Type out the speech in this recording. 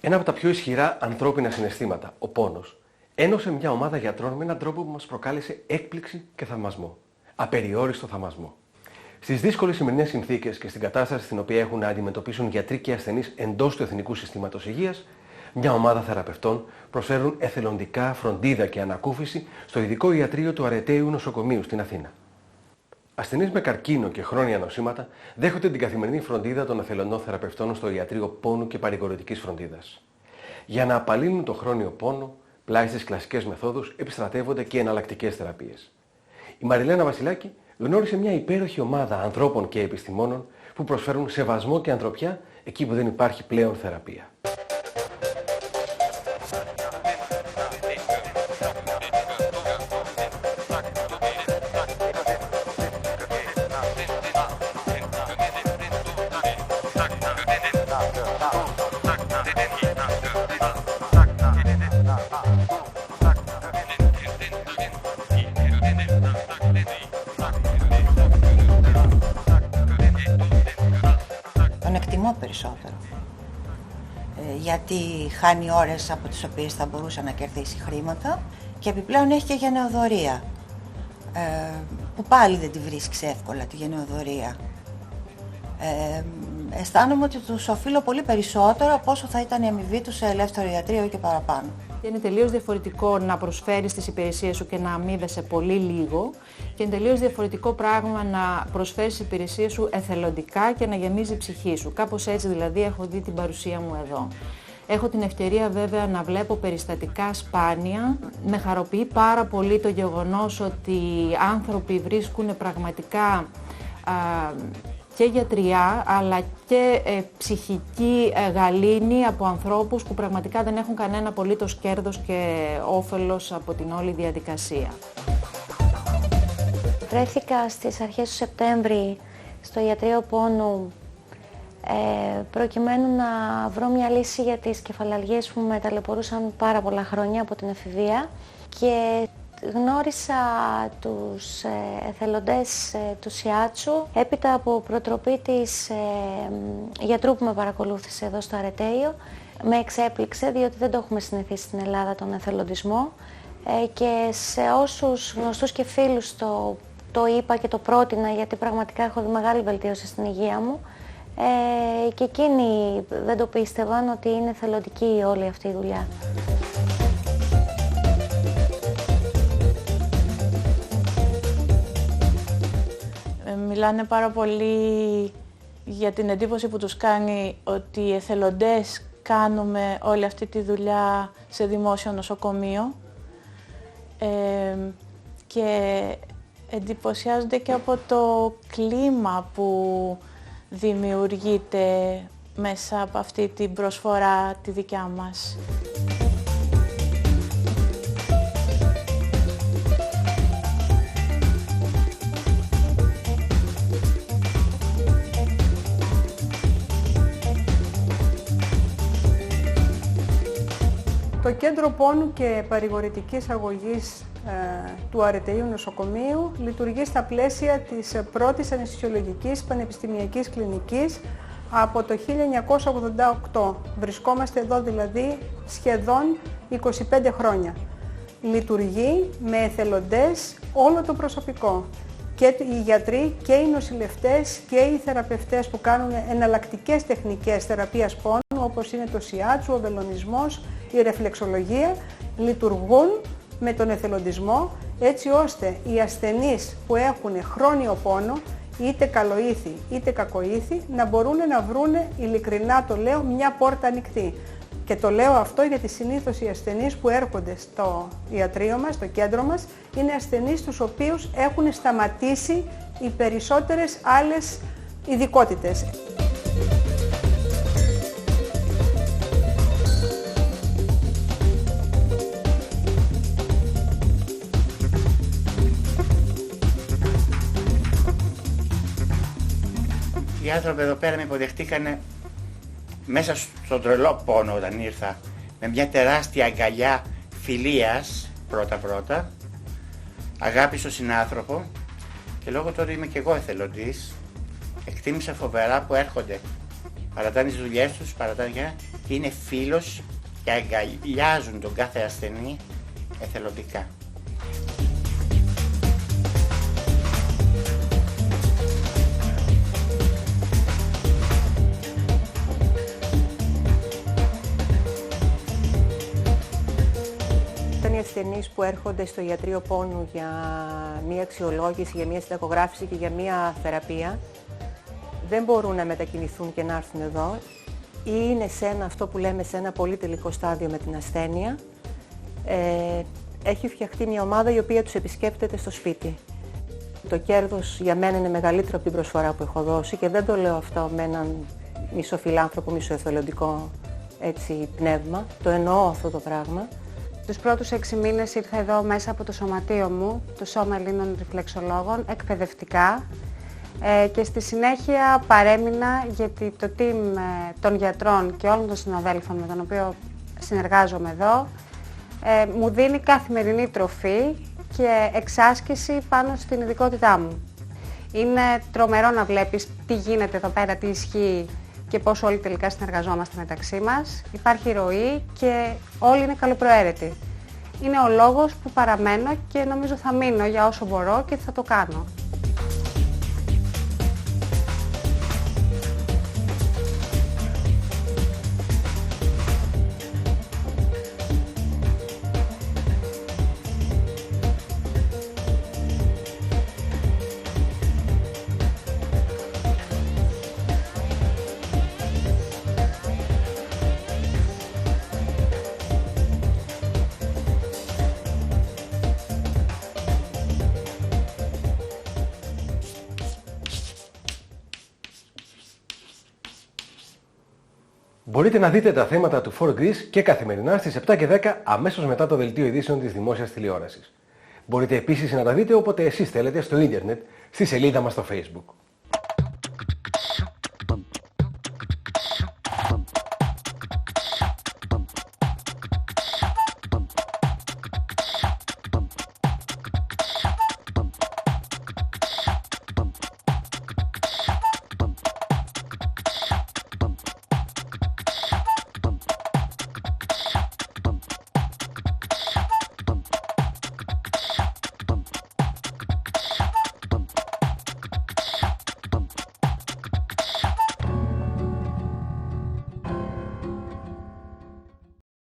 Ένα από τα πιο ισχυρά ανθρώπινα συναισθήματα, ο πόνος, ένωσε μια ομάδα γιατρών με έναν τρόπο που μας προκάλεσε έκπληξη και θαυμασμό. Απεριόριστο θαυμασμό. Στις δύσκολες σημερινές συνθήκες και στην κατάσταση στην οποία έχουν να αντιμετωπίσουν γιατροί και ασθενείς εντός του Εθνικού Συστήματος Υγείας, μια ομάδα θεραπευτών προσφέρουν εθελοντικά φροντίδα και ανακούφιση στο ειδικό ιατρείο του Αρετέιου Νοσοκομείου στην Αθήνα. Ασθενείς με καρκίνο και χρόνια νοσήματα δέχονται την καθημερινή φροντίδα των εθελοντών θεραπευτών στο ιατρείο πόνου και παρηγορητικής φροντίδας. Για να απαλύνουν το χρόνιο πόνο, πλάι στις κλασικές μεθόδους επιστρατεύονται και εναλλακτικές θεραπείες. Η Μαριλένα Βασιλάκη γνώρισε μια υπέροχη ομάδα ανθρώπων και επιστημόνων που προσφέρουν σεβασμό και ανθρωπιά εκεί που δεν υπάρχει πλέον θεραπεία. Τον εκτιμώ περισσότερο, γιατί χάνει ώρες από τις οποίες θα μπορούσε να κερδίσει χρήματα και επιπλέον έχει και γενεοδορία, που πάλι δεν τη βρίσκεις εύκολα τη γενεοδορία. Αισθάνομαι ότι τους οφείλω πολύ περισσότερο από όσο θα ήταν η αμοιβή τους σε ελεύθερο ιατρείο και παραπάνω. Είναι τελείως διαφορετικό να προσφέρεις τις υπηρεσίες σου και να αμείβεσαι πολύ λίγο και είναι τελείως διαφορετικό πράγμα να προσφέρεις τις υπηρεσίες σου εθελοντικά και να γεμίζει η ψυχή σου. Κάπως έτσι δηλαδή έχω δει την παρουσία μου εδώ. Έχω την ευκαιρία βέβαια να βλέπω περιστατικά σπάνια. Με χαροποιεί πάρα πολύ το γεγονός ότι άνθρωποι βρίσκουν πραγματικά και γιατριά αλλά και ψυχική γαλήνη από ανθρώπους που πραγματικά δεν έχουν κανένα απολύτως κέρδος και όφελος από την όλη διαδικασία. Βρέθηκα στις αρχές του Σεπτέμβρη στο ιατρείο πόνου προκειμένου να βρω μια λύση για τις κεφαλαλγίες που με ταλαιπωρούσαν πάρα πολλά χρόνια από την εφηβεία και γνώρισα τους εθελοντές του ΣΙΑΤΣΟΥ έπειτα από προτροπή της γιατρού που με παρακολούθησε εδώ στο Αρετέιο. Με εξέπληξε διότι δεν το έχουμε συνηθίσει στην Ελλάδα τον εθελοντισμό και σε όσους γνωστούς και φίλους το είπα και το πρότεινα γιατί πραγματικά έχω δει μεγάλη βελτίωση στην υγεία μου και εκείνοι δεν το πίστευαν ότι είναι εθελοντική όλη αυτή η δουλειά. Μιλάνε πάρα πολύ για την εντύπωση που τους κάνει ότι οι εθελοντές κάνουμε όλη αυτή τη δουλειά σε δημόσιο νοσοκομείο και εντυπωσιάζονται και από το κλίμα που δημιουργείται μέσα από αυτή την προσφορά τη δικιά μας. Το Κέντρο Πόνου και Παρηγορητικής Αγωγής του Αρετείου Νοσοκομείου λειτουργεί στα πλαίσια της πρώτης αναισθησιολογικής πανεπιστημιακής κλινικής από το 1988. Βρισκόμαστε εδώ δηλαδή σχεδόν 25 χρόνια. Λειτουργεί με εθελοντές όλο το προσωπικό. Και οι γιατροί και οι νοσηλευτές και οι θεραπευτές που κάνουν εναλλακτικές τεχνικές θεραπείας πόνου όπως είναι το ΣΙΑΤΣΟΥ, ο βελονισμός, η ρεφλεξολογία λειτουργούν με τον εθελοντισμό έτσι ώστε οι ασθενείς που έχουν χρόνιο πόνο είτε καλοήθη είτε κακοήθη να μπορούν να βρούνε, ειλικρινά το λέω, μια πόρτα ανοιχτή. Και το λέω αυτό γιατί συνήθως οι ασθενείς που έρχονται στο ιατρείο μας, στο κέντρο μας, είναι ασθενείς τους οποίους έχουν σταματήσει οι περισσότερες άλλες ειδικότητες. Οι άνθρωποι εδώ πέρα με υποδεχτήκανε μέσα στον τρελό πόνο όταν ήρθα, με μια τεράστια αγκαλιά φιλίας πρώτα-πρώτα, αγάπη στον συνάνθρωπο και λόγω του ότι είμαι και εγώ εθελοντής, εκτίμησα φοβερά που έρχονται παρατάνε τις δουλειές τους, και είναι φίλος και αγκαλιάζουν τον κάθε ασθενή εθελοντικά. Οι ασθενείς που έρχονται στο ιατρείο πόνου για μία αξιολόγηση, για μία συνταγογράφηση και για μία θεραπεία δεν μπορούν να μετακινηθούν και να έρθουν εδώ ή είναι αυτό που λέμε σε ένα πολύ τελικό στάδιο με την ασθένεια. Έχει φτιαχτεί μια ομάδα η οποία τους επισκέπτεται στο σπίτι. Το κέρδος για μένα είναι μεγαλύτερο από την προσφορά που έχω δώσει και δεν το λέω αυτό με έναν μισοφιλάνθρωπο, μισοεθελοντικό πνεύμα. Το εννοώ αυτό το πράγμα. Τους πρώτους 6 μήνες ήρθα εδώ μέσα από το σωματείο μου, το Σώμα Ελλήνων Ριφλεξολόγων, εκπαιδευτικά και στη συνέχεια παρέμεινα γιατί το team των γιατρών και όλων των συναδέλφων με τον οποίο συνεργάζομαι εδώ μου δίνει καθημερινή τροφή και εξάσκηση πάνω στην ειδικότητά μου. Είναι τρομερό να βλέπεις τι γίνεται εδώ πέρα, τι ισχύει και πώς όλοι τελικά συνεργαζόμαστε μεταξύ μας. Υπάρχει ροή και όλοι είναι καλοπροαίρετοι. Είναι ο λόγος που παραμένω και νομίζω θα μείνω για όσο μπορώ και θα το κάνω. Μπορείτε να δείτε τα θέματα του For Greece και καθημερινά στις 7 και 10 αμέσως μετά το δελτίο ειδήσεων της δημόσιας τηλεόρασης. Μπορείτε επίσης να τα δείτε όποτε εσείς θέλετε στο ίντερνετ, στη σελίδα μας στο Facebook.